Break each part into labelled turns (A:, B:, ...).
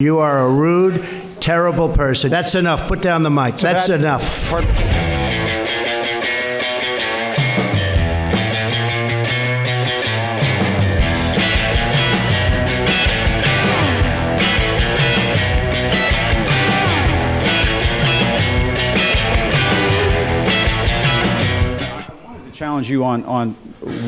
A: You are a rude, terrible person. That's enough. Put down the mic. That's enough.
B: Challenge you on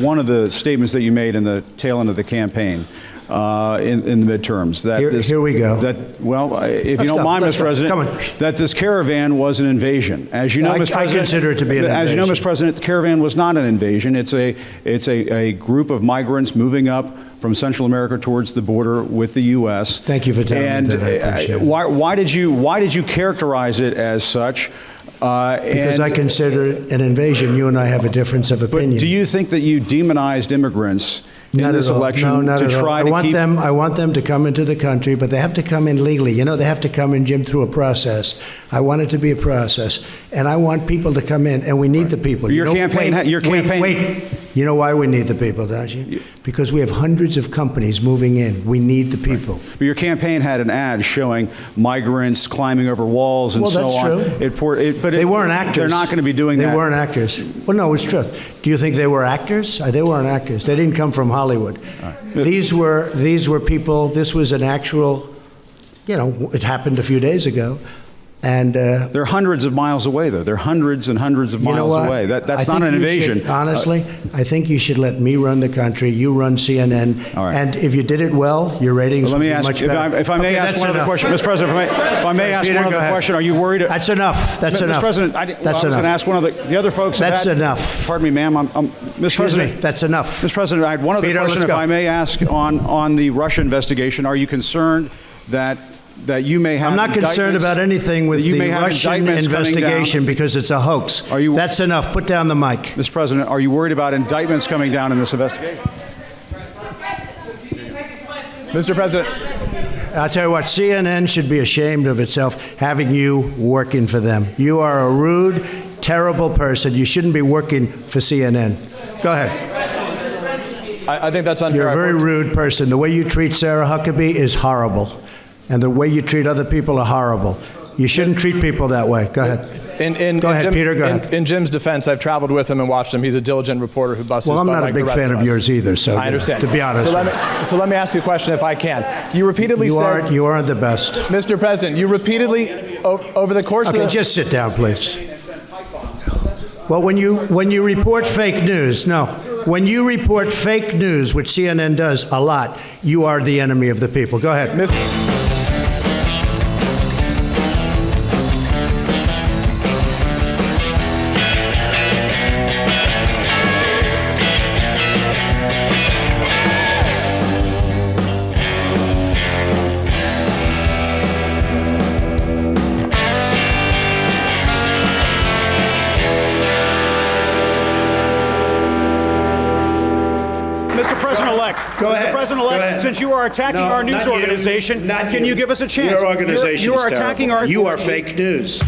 B: one of the statements that you made in the tail end of the campaign in the midterms. That
A: Here we go.
B: If you don't mind, Mr. President, that this caravan was an invasion. As you know, Mr. President,
A: I consider it to be an invasion.
B: As you know, Mr. President, the caravan was not an invasion. It's a group of migrants moving up from Central America towards the border with the U.S.
A: Thank you for telling me that. I appreciate it.
B: Why did you characterize it as such?
A: Because I consider it an invasion. You and I have a difference of opinion.
B: But do you think that you demonized immigrants in this election to try to keep?
A: I want them to come into the country, but they have to come in legally. You know, they have to come in, Jim, through a process. I want it to be a process, and I want people to come in, and we need the people. Wait. You know why we need the people, don't you? Because we have hundreds of companies moving in. We need the people.
B: But your campaign had an ad showing migrants climbing over walls and so on.
A: Well, that's true.
B: But
A: they weren't actors.
B: They're not going to be doing that.
A: They weren't actors. Well, no, it's true. Do you think they were actors? They weren't actors. They didn't come from Hollywood. Right. These were people. This was an actual, it happened a few days ago. And
B: they're hundreds of miles away, though. They're hundreds and hundreds of miles away. That's not an invasion.
A: Honestly, I think you should let me run the country. You run CNN.
B: All right.
A: And if you did it well, your ratings would be much better.
B: If I may ask one other question, Mr. President, if I may ask one other question, are you worried?
A: That's enough. That's enough.
B: Mr. President, I was going to ask one of the other folks.
A: That's enough.
B: Pardon me, ma'am. Mr. President.
A: That's enough.
B: Mr. President, I had one other question, if I may ask, on the Russia investigation. Are you concerned that you may have?
A: I'm not concerned about anything with the Russian investigation because it's a hoax. That's enough. Put down the mic.
B: Mr. President, are you worried about indictments coming down in this investigation?
C: Mr. President.
A: I'll tell you what, CNN should be ashamed of itself having you working for them. You are a rude, terrible person. You shouldn't be working for CNN. Go ahead.
C: I think that's unfair.
A: You're a very rude person. The way you treat Sarah Huckabee is horrible. And the way you treat other people are horrible. You shouldn't treat people that way. Go ahead. Go ahead, Peter. Go ahead.
C: In Jim's defense, I've traveled with him and watched him. He's a diligent reporter who busts his butt.
A: Well, I'm not a big fan of yours either, so
C: I understand.
A: To be honest.
C: So let me ask you a question, if I can. You repeatedly said
A: you aren't the best,
C: Mr. President. You repeatedly over the course of the
A: just sit down, please. Well, when you report fake news, when you report fake news, which CNN does a lot, you are the enemy of the people. Go ahead.
B: Mr. President-elect,
A: Mr.
B: President-elect, since you are attacking our news organization, can you give us a chance?
A: Your organization
B: you are attacking our.
A: You are fake news.